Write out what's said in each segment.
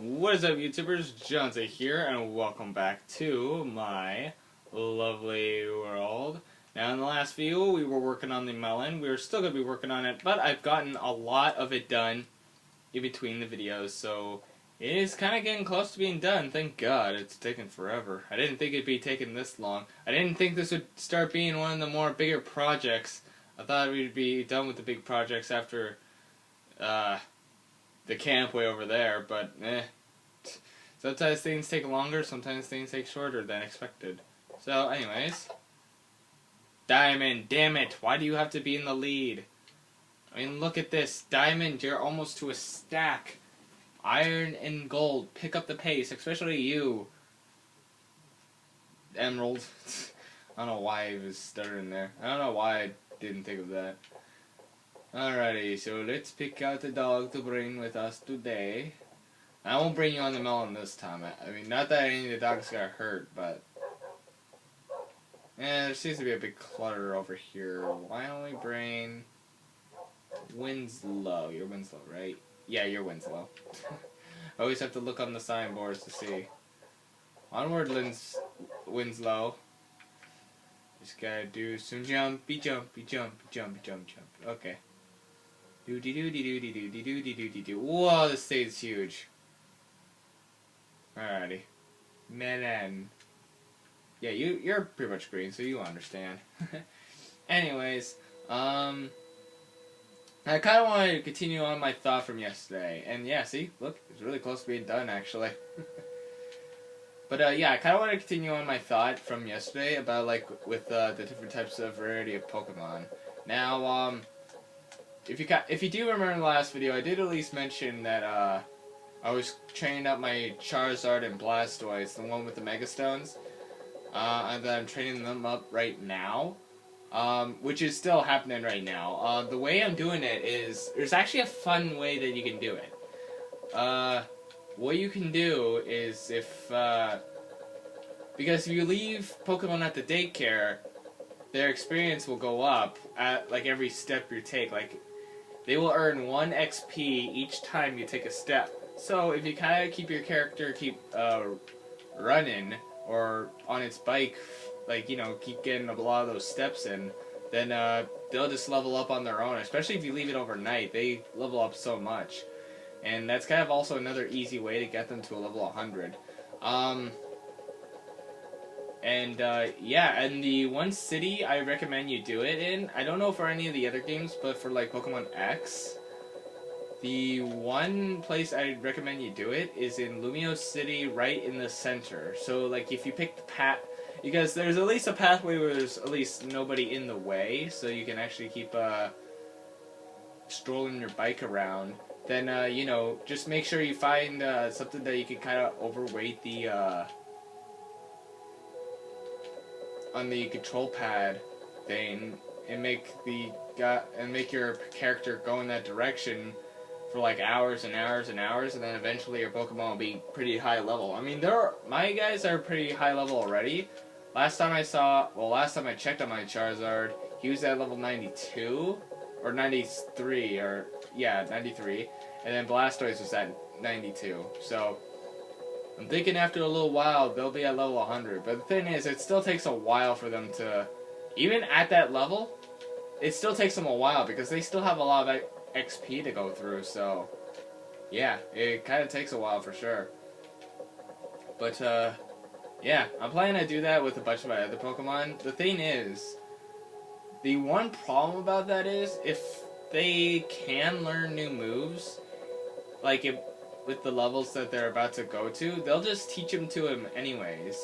What is up, YouTubers? Johnzza here, and welcome back to my lovely world. Now, in the last video, we were working on the melon. We were still going to be working on it, but I've gotten a lot of it done in between the videos, so it is kind of getting close to being done. Thank God, it's taken forever. I didn't think it'd be taking this long. I didn't think this would start being one of the more bigger projects. I thought we'd be done with the big projects after, the camp way over there, but sometimes things take longer, sometimes things take shorter than expected. So, anyways. Diamond, damn it, why do you have to be in the lead? I mean, look at this. Diamond, you're almost to a stack. Iron and gold, pick up the pace, especially you. Emerald. I don't know why I was stuttering there. I don't know why I didn't think of that. Alrighty, so let's pick out the dog to bring with us today. I won't bring you on the melon this time. I mean, not that any of the dogs got hurt, but there seems to be a big clutter over here. Why don't we bring Winslow? You're Winslow, right? Yeah, you're Winslow. I always have to look on the signboards to see. Onward, Winslow. Just gotta do some jumpy, jumpy, jumpy, jumpy, jump, jump. Okay. Doody doody doody doody doody doody doo. Whoa, this state's huge. Alrighty. Melon. Yeah, you're pretty much green, so you understand. Anyways, I kind of wanted to continue on my thought from yesterday. And yeah, see? Look, it's really close to being done, actually. But yeah, I kind of want to continue on my thought from yesterday about, like, with the different types of rarity of Pokemon. Now, if you do remember in the last video, I did at least mention that, I was training up my Charizard and Blastoise, the one with the Mega Stones, and that I'm training them up right now, which is still happening right now. The way I'm doing it is, there's actually a fun way that you can do it. What you can do is because if you leave Pokemon at the daycare, their experience will go up at, like, every step you take. Like, they will earn 1 XP each time you take a step. So if you kind of keep your character running, or on its bike, like, you know, keep getting a lot of those steps in, then they'll just level up on their own. Especially if you leave it overnight, they level up so much. And that's kind of also another easy way to get them to a level 100. Yeah, and the one city I recommend you do it in, I don't know for any of the other games, but for, like, Pokemon X, the one place I'd recommend you do it is in Lumio City, right in the center. So, like, if you pick the path, because there's at least a pathway where there's at least nobody in the way, so you can actually keep strolling your bike around. Then, you know, just make sure you find something that you can kind of overweight the on the control pad thing, and make your character go in that direction for, like, hours and hours and hours, and then eventually your Pokemon will be pretty high level. I mean, my guys are pretty high level already. Last time I checked on my Charizard, he was at level 92 or 93, or yeah, 93, and then Blastoise was at 92. So I'm thinking after a little while, they'll be at level 100. But the thing is, it still takes a while for them to, even at that level, it still takes them a while because they still have a lot of XP to go through. So, yeah, it kind of takes a while for sure. But, yeah, I'm planning to do that with a bunch of my other Pokemon. The thing is, the one problem about that is, if they can learn new moves, like, with the levels that they're about to go to, they'll just teach them to him anyways.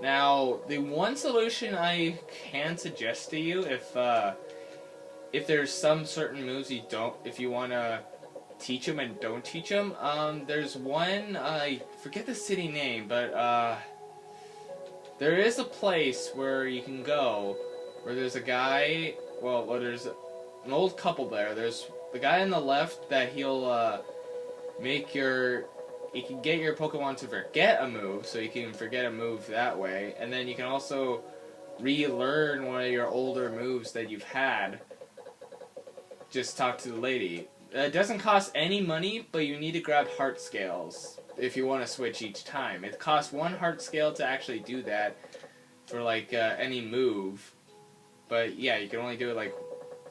Now, the one solution I can suggest to you, if there's some certain moves if you want to teach them and don't teach them, there's one, I forget the city name, but, there is a place where you can go, where there's a guy, there's an old couple there. There's the guy on the left that he can get your Pokemon to forget a move, so you can forget a move that way, and then you can also relearn one of your older moves that you've had. Just talk to the lady. It doesn't cost any money, but you need to grab heart scales if you want to switch each time. It costs 1 heart scale to actually do that for like any move. But yeah, you can only do it like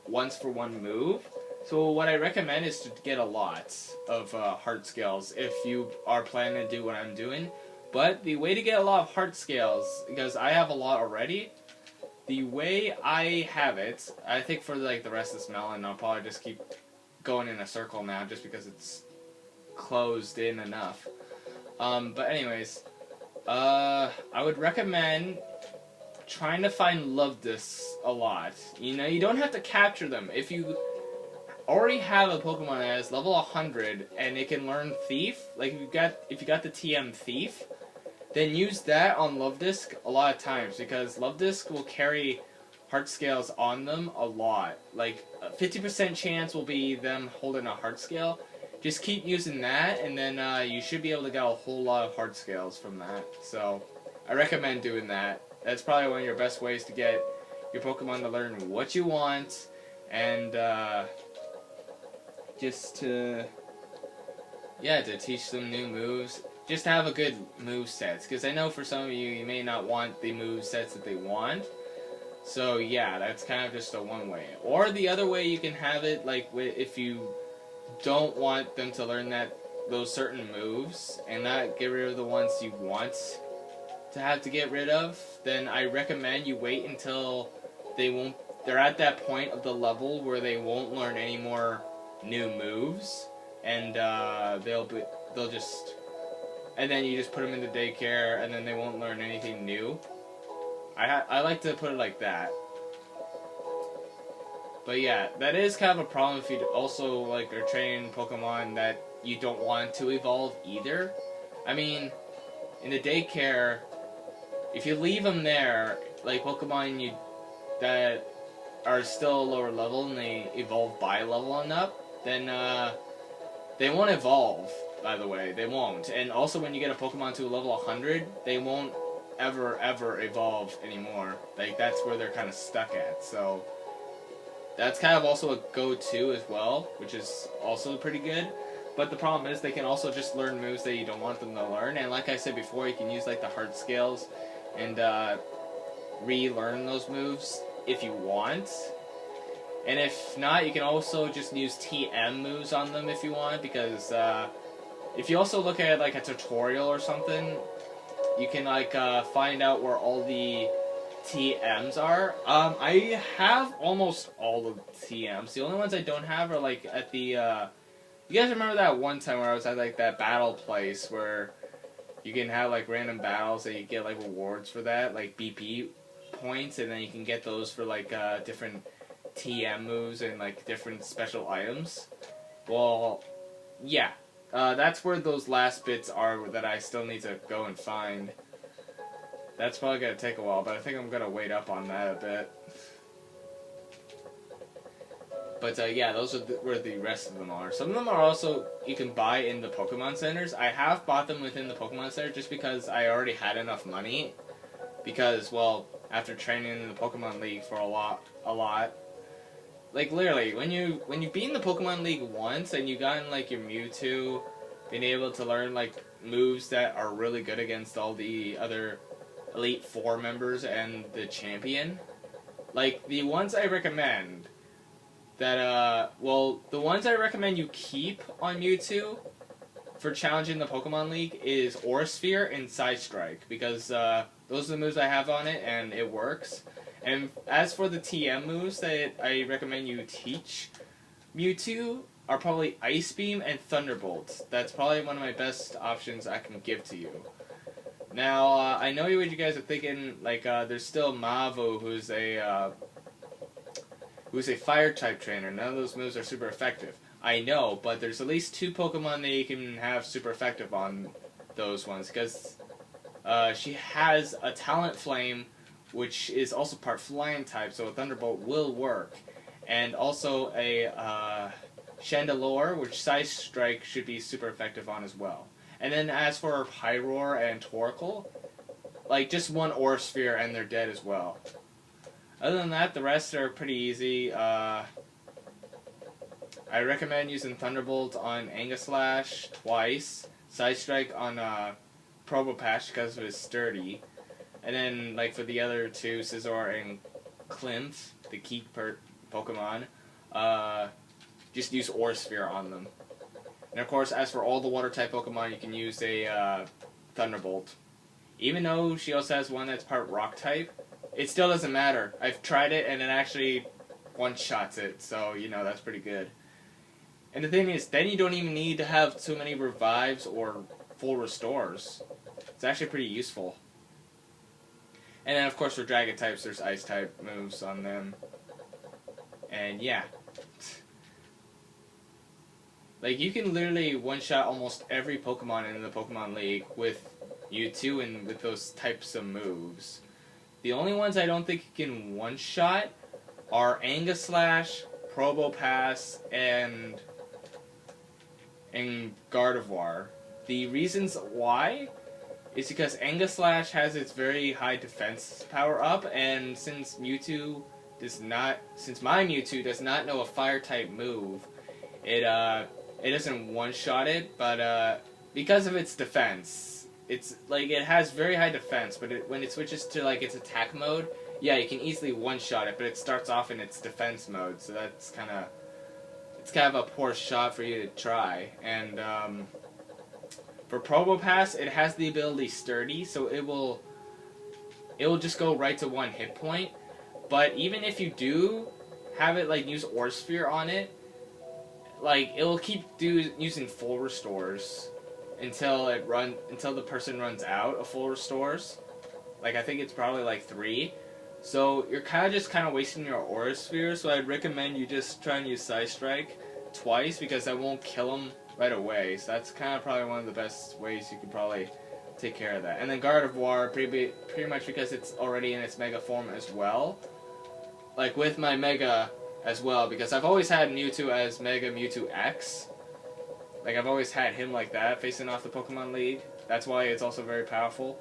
once for 1 move. So what I recommend is to get a lot of heart scales if you are planning to do what I'm doing. But the way to get a lot of heart scales, because I have a lot already, the way I have it, I think for like the rest of this melon, I'll probably just keep going in a circle now just because it's closed in enough. But anyways, I would recommend trying to find love discs a lot. You know, you don't have to capture them. If you already have a Pokemon that is level 100 and it can learn Thief, like if you got the TM Thief, then use that on Love Disc a lot of times, because Love Disc will carry heart scales on them a lot. Like, a 50% chance will be them holding a heart scale. Just keep using that, and then you should be able to get a whole lot of heart scales from that. So, I recommend doing that. That's probably one of your best ways to get your Pokemon to learn what you want, and just to teach them new moves. Just have a good move sets, because I know for some of you, you may not want the move sets that they want. So yeah, that's kind of just a one way. Or the other way you can have it, like if you don't want them to learn those certain moves and not get rid of the ones you want to have to get rid of, then I recommend you wait until they're at that point of the level where they won't learn any more new moves, and and then you just put them into daycare, and then they won't learn anything new. I like to put it like that. But yeah, that is kind of a problem if you also like are training Pokemon that you don't want to evolve either. I mean, in the daycare, if you leave them there, like Pokemon that are still lower level and they evolve by leveling up, then they won't evolve. By the way, they won't. And also, when you get a Pokemon to a level 100, they won't ever evolve anymore. Like, that's where they're kind of stuck at. So that's kind of also a go-to as well, which is also pretty good. But the problem is they can also just learn moves that you don't want them to learn. And like I said before, you can use like the heart scales and relearn those moves if you want. And if not, you can also just use TM moves on them if you want, because if you also look at like a tutorial or something, you can like find out where all the TMs are. I have almost all of the TMs. The only ones I don't have are like at the you guys remember that one time where I was at like that battle place where you can have like random battles and you get like rewards for that, like BP points, and then you can get those for like different TM moves and like different special items. Well, yeah. That's where those last bits are that I still need to go and find. That's probably going to take a while, but I think I'm going to wait up on that a bit. But yeah, those are where the rest of them are. Some of them are also, you can buy in the Pokemon Centers. I have bought them within the Pokemon Center just because I already had enough money. Because, well, after training in the Pokemon League for a lot, like, literally, when you beat in the Pokemon League once and you gotten, like, your Mewtwo, being able to learn, like, moves that are really good against all the other Elite Four members and the champion, like, the ones I recommend that, the ones I recommend you keep on Mewtwo for challenging the Pokemon League is Aura Sphere and Psystrike, because, those are the moves I have on it, and it works. And as for the TM moves that I recommend you teach Mewtwo are probably Ice Beam and Thunderbolt. That's probably one of my best options I can give to you. Now, I know what you guys are thinking, like, there's still Mavo, who's a Fire-type trainer. None of those moves are super effective. I know, but there's at least 2 Pokemon that you can have super effective on those ones, because she has a Talent Flame, which is also part Flying type, so a Thunderbolt will work. And also a Chandelure, which Psystrike should be super effective on as well. And then as for Pyroar and Torkoal, like, just one Aura Sphere and they're dead as well. Other than that, the rest are pretty easy. I I recommend using Thunderbolt on Angus-Slash twice, Side Strike on Probopash because it was sturdy, and then like for the other two, Scizor and Clint, the key Pokemon, just use Aura Sphere on them. And of course, as for all the water type Pokemon, you can use a Thunderbolt. Even though she also has one that's part rock type, it still doesn't matter. I've tried it and it actually one-shots it, so you know that's pretty good. And the thing is, then you don't even need to have too many revives or full restores. It's actually pretty useful. And then of course for dragon types, there's ice type moves on them. And yeah. Like, you can literally one-shot almost every Pokemon in the Pokemon League with Mewtwo and with those types of moves. The only ones I don't think you can one-shot are Angus-Slash, Probopass, and Gardevoir. The reasons why is because Angus-Slash has its very high defense power up, and since my Mewtwo does not know a fire type move, it doesn't one-shot it, but because of its defense, it's like it has very high defense, but when it switches to like its attack mode, yeah, you can easily one-shot it, but it starts off in its defense mode, so that's kind of a poor shot for you to try. And for Probopass, it has the ability Sturdy, so it will just go right to one hit point. But even if you do have it like use Aura Sphere on it, like it'll keep using full restores until the person runs out of full restores. Like I think it's probably like 3. So you're kind of wasting your Aura Sphere, so I'd recommend you just try and use Side Strike twice because that won't kill him right away. So that's kind of probably one of the best ways you could probably take care of that. And then Gardevoir, pretty much because it's already in its Mega form as well. Like with my Mega as well, because I've always had Mewtwo as Mega Mewtwo X. Like I've always had him like that, facing off the Pokemon League. That's why it's also very powerful.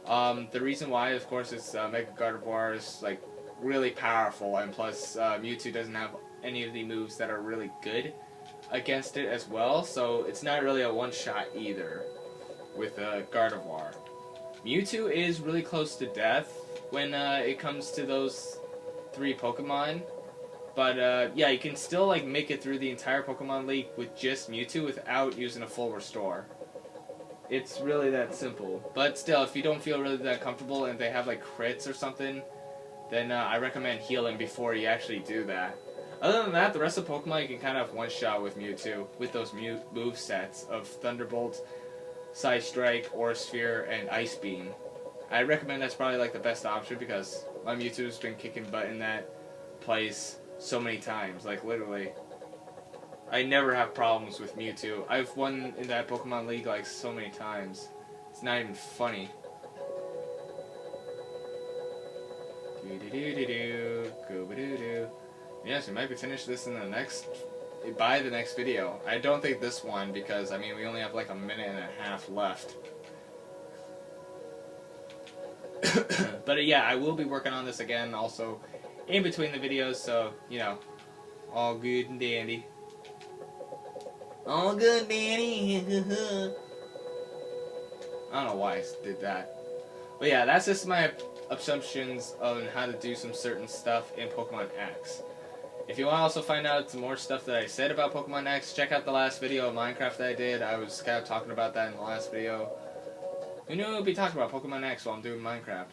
The reason why, of course, is Mega Gardevoir is like really powerful, and plus Mewtwo doesn't have any of the moves that are really good against it as well, so it's not really a one-shot either with Gardevoir. Mewtwo is really close to death when it comes to those 3 Pokemon, but yeah, you can still like make it through the entire Pokemon League with just Mewtwo without using a full restore. It's really that simple. But still, if you don't feel really that comfortable and they have like crits or something, then I recommend healing before you actually do that. Other than that, the rest of Pokemon you can kind of one-shot with Mewtwo with those move sets of Thunderbolt, Side Strike, Aura Sphere, and Ice Beam. I recommend that's probably like the best option because my Mewtwo's been kicking butt in that place so many times, like literally. I never have problems with Mewtwo. I've won in that Pokemon League like so many times. It's not even funny. Yes, we might be finished this in by the next video. I don't think this one because I mean we only have like a minute and a half left. But yeah, I will be working on this again also in between the videos, so you know, all good and dandy. All good, Danny. I don't know why I did that. But yeah, that's just my assumptions on how to do some certain stuff in Pokemon X. If you want to also find out some more stuff that I said about Pokemon X, check out the last video of Minecraft that I did. I was kind of talking about that in the last video. Who knew I would be talking about Pokemon X while I'm doing Minecraft?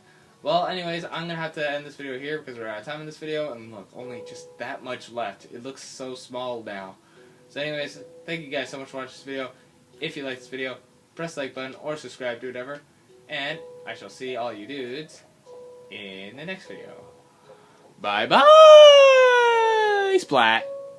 Well, anyways, I'm going to have to end this video here because we're out of time in this video. And look, only just that much left. It looks so small now. So anyways, thank you guys so much for watching this video. If you like this video, press the like button or subscribe, do whatever. And I shall see all you dudes in the next video. Bye bye, Splat.